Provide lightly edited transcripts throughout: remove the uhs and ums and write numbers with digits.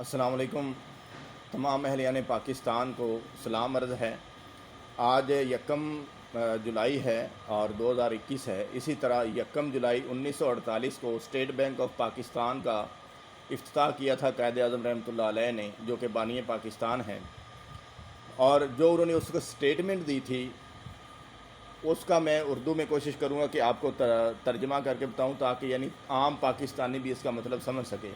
السلام علیکم تمام اہلیان پاکستان کو سلام عرض ہے۔ آج یکم جولائی ہے اور 2021 ہے۔ اسی طرح یکم جولائی 1948 کو اسٹیٹ بینک آف پاکستان کا افتتاح کیا تھا قائد اعظم رحمۃ اللہ علیہ نے، جو کہ بانی پاکستان ہیں، اور جو انہوں نے اس کو اسٹیٹمنٹ دی تھی اس کا میں اردو میں کوشش کروں گا کہ آپ کو ترجمہ کر کے بتاؤں تاکہ یعنی عام پاکستانی بھی اس کا مطلب سمجھ سکے۔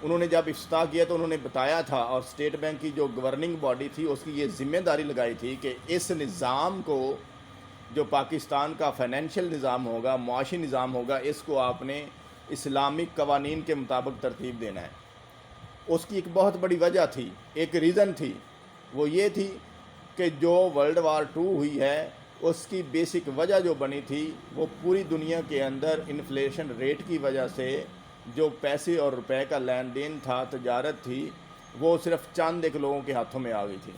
انہوں نے جب افتتاح کیا تو انہوں نے بتایا تھا، اور اسٹیٹ بینک کی جو گورننگ باڈی تھی اس کی یہ ذمہ داری لگائی تھی کہ اس نظام کو، جو پاکستان کا فائنینشیل نظام ہوگا، معاشی نظام ہوگا، اس کو آپ نے اسلامک قوانین کے مطابق ترتیب دینا ہے۔ اس کی ایک بہت بڑی وجہ تھی، ایک ریزن تھی، وہ یہ تھی کہ جو ورلڈ وار 2 ہوئی ہے اس کی بیسک وجہ جو بنی تھی وہ پوری دنیا کے اندر انفلیشن ریٹ کی وجہ سے جو پیسے اور روپے کا لین دین تھا، تجارت تھی، وہ صرف چند ایک لوگوں کے ہاتھوں میں آ گئی تھی،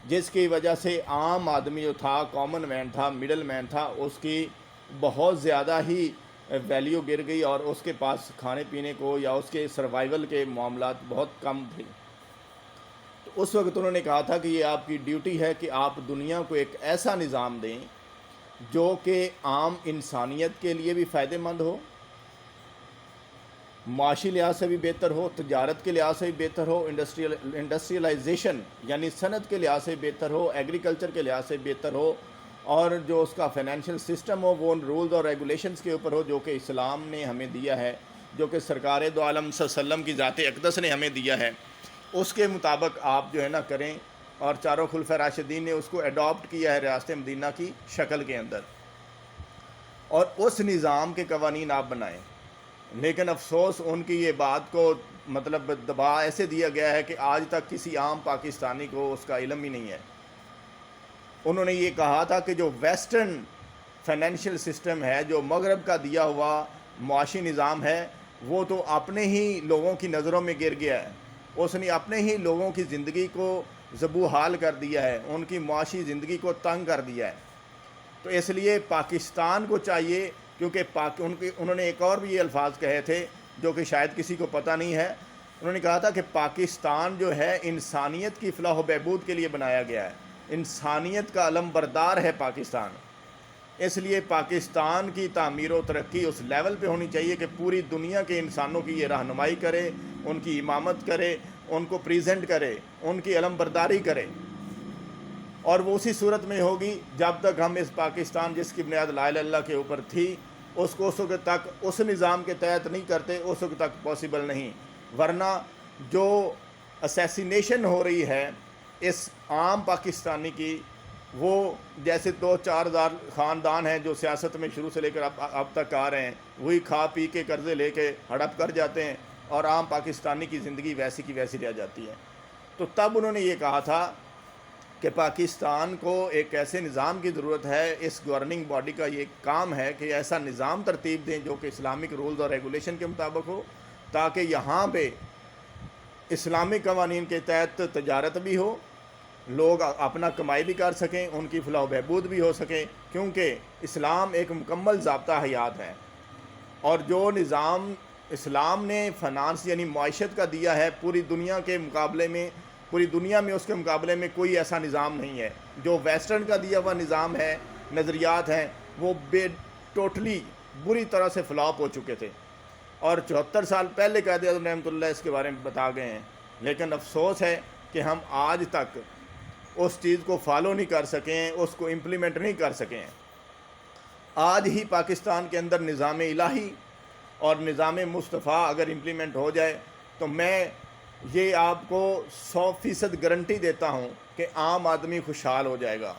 جس کی وجہ سے عام آدمی جو تھا، کامن مین تھا، مڈل مین تھا، اس کی بہت زیادہ ہی ویلیو گر گئی اور اس کے پاس کھانے پینے کو یا اس کے سروائیول کے معاملات بہت کم تھے۔ تو اس وقت انہوں نے کہا تھا کہ یہ آپ کی ڈیوٹی ہے کہ آپ دنیا کو ایک ایسا نظام دیں جو کہ عام انسانیت کے لیے بھی فائدہ مند ہو، معاشی لحاظ سے بھی بہتر ہو، تجارت کے لحاظ سے بھی بہتر ہو، انڈسٹریلائزیشن یعنی صنعت کے لحاظ سے بہتر ہو، ایگریکلچر کے لحاظ سے بہتر ہو، اور جو اس کا فائنینشیل سسٹم ہو وہ ان رولز اور ریگولیشنز کے اوپر ہو جو کہ اسلام نے ہمیں دیا ہے، جو کہ سرکار دو عالم صلی اللہ علیہ وسلم کی ذات اقدس نے ہمیں دیا ہے، اس کے مطابق آپ جو ہے نا کریں۔ اور چاروں خلفۂ راشدین نے اس کو ایڈاپٹ کیا ہے ریاست مدینہ کی شکل کے اندر، اور اس نظام کے قوانین آپ بنائیں۔ لیکن افسوس ان کی یہ بات کو مطلب دبا ایسے دیا گیا ہے کہ آج تک کسی عام پاکستانی کو اس کا علم ہی نہیں ہے۔ انہوں نے یہ کہا تھا کہ جو ویسٹرن فائنینشیل سسٹم ہے، جو مغرب کا دیا ہوا معاشی نظام ہے، وہ تو اپنے ہی لوگوں کی نظروں میں گر گیا ہے، اس نے اپنے ہی لوگوں کی زندگی کو ذبح حال کر دیا ہے، ان کی معاشی زندگی کو تنگ کر دیا ہے۔ تو اس لیے پاکستان کو چاہیے، کیونکہ انہوں نے ایک اور بھی یہ الفاظ کہے تھے جو کہ شاید کسی کو پتہ نہیں ہے۔ انہوں نے کہا تھا کہ پاکستان جو ہے انسانیت کی فلاح و بہبود کے لیے بنایا گیا ہے، انسانیت کا علم بردار ہے پاکستان۔ اس لیے پاکستان کی تعمیر و ترقی اس لیول پہ ہونی چاہیے کہ پوری دنیا کے انسانوں کی یہ رہنمائی کرے، ان کی امامت کرے، ان کو پریزنٹ کرے، ان کی علم برداری کرے، اور وہ اسی صورت میں ہوگی جب تک ہم اس پاکستان جس کی بنیاد لا الہ الا اللہ کے اوپر تھی اس کو اس وقت تک اس نظام کے تحت نہیں کرتے، اس وقت تک پاسبل نہیں۔ ورنہ جو اسیسینیشن ہو رہی ہے اس عام پاکستانی کی، وہ جیسے 2-4 ہزار خاندان ہیں جو سیاست میں شروع سے لے کر اب تک آ رہے ہیں، وہی کھا پی کے قرضے لے کے ہڑپ کر جاتے ہیں، اور عام پاکستانی کی زندگی ویسی کی ویسی رہ جاتی ہے۔ تو تب انہوں نے یہ کہا تھا کہ پاکستان کو ایک ایسے نظام کی ضرورت ہے، اس گورننگ باڈی کا یہ کام ہے کہ ایسا نظام ترتیب دیں جو کہ اسلامک رولز اور ریگولیشن کے مطابق ہو، تاکہ یہاں پہ اسلامک قوانین کے تحت تجارت بھی ہو، لوگ اپنا کمائی بھی کر سکیں، ان کی فلاح و بہبود بھی ہو سکے، کیونکہ اسلام ایک مکمل ضابطہ حیات ہے۔ اور جو نظام اسلام نے فنانس یعنی معیشت کا دیا ہے، پوری دنیا کے مقابلے میں، پوری دنیا میں اس کے مقابلے میں کوئی ایسا نظام نہیں ہے۔ جو ویسٹرن کا دیا ہوا نظام ہے، نظریات ہیں، وہ ٹوٹلی بری طرح سے فلاپ ہو چکے تھے، اور 74 سال پہلے قائد اعظم رحمۃ اللہ اس کے بارے میں بتا گئے ہیں۔ لیکن افسوس ہے کہ ہم آج تک اس چیز کو فالو نہیں کر سکیں، اس کو امپلیمنٹ نہیں کر سکیں۔ آج ہی پاکستان کے اندر نظام الہی اور نظام مصطفیٰ اگر امپلیمنٹ ہو جائے تو میں یہ آپ کو 100% گارنٹی دیتا ہوں کہ عام آدمی خوشحال ہو جائے گا،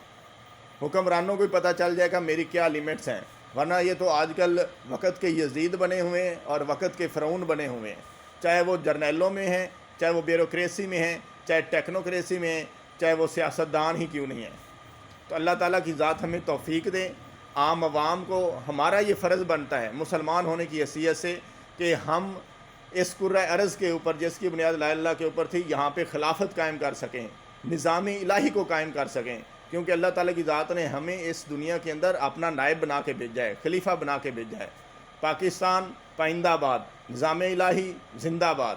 حکمرانوں کو بھی پتہ چل جائے گا میری کیا لیمٹس ہیں۔ ورنہ یہ تو آج کل وقت کے یزید بنے ہوئے ہیں اور وقت کے فرعون بنے ہوئے ہیں، چاہے وہ جرنیلوں میں ہیں، چاہے وہ بیوروکریسی میں ہیں، چاہے ٹیکنوکریسی میں ہیں، چاہے وہ سیاستدان ہی کیوں نہیں ہیں۔ تو اللہ تعالیٰ کی ذات ہمیں توفیق دے۔ عام عوام کو ہمارا یہ فرض بنتا ہے مسلمان ہونے کی حیثیت سے کہ ہم اس کرۂ ارض کے اوپر جس کی بنیاد لا الہ الا اللہ کے اوپر تھی، یہاں پہ خلافت قائم کر سکیں، نظام الہی کو قائم کر سکیں، کیونکہ اللہ تعالیٰ کی ذات نے ہمیں اس دنیا کے اندر اپنا نائب بنا کے بھیجا ہے، خلیفہ بنا کے بھیجا ہے۔ پاکستان پائندہ باد، نظام الہی زندہ باد۔